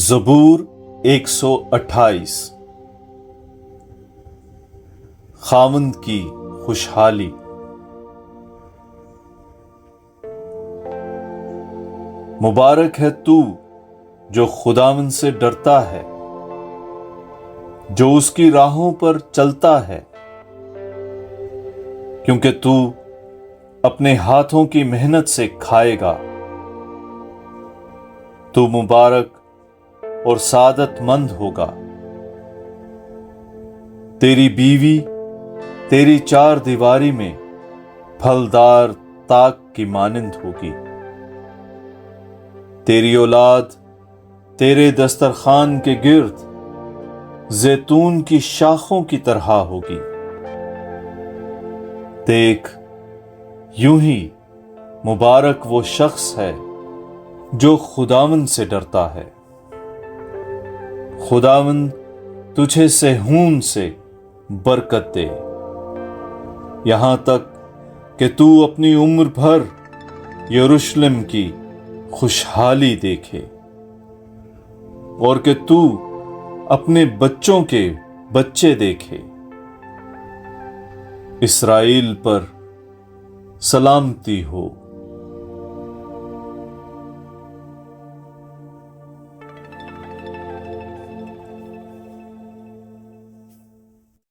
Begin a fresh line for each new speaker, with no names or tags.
زبور 128 خاوند کی خوشحالی۔ مبارک ہے تو جو خداوند سے ڈرتا ہے، جو اس کی راہوں پر چلتا ہے، کیونکہ تو اپنے ہاتھوں کی محنت سے کھائے گا۔ تو مبارک اور سعادت مند ہوگا۔ تیری بیوی تیری چار دیواری میں پھلدار طاق کی مانند ہوگی۔ تیری اولاد تیرے دسترخوان کے گرد زیتون کی شاخوں کی طرح ہوگی۔ دیکھ، یوں ہی مبارک وہ شخص ہے جو خداوند سے ڈرتا ہے۔ خداوند تجھے صہیون سے برکت دے، یہاں تک کہ تو اپنی عمر بھر یروشلم کی خوشحالی دیکھے، اور کہ تو اپنے بچوں کے بچے دیکھے۔ اسرائیل پر سلامتی ہو۔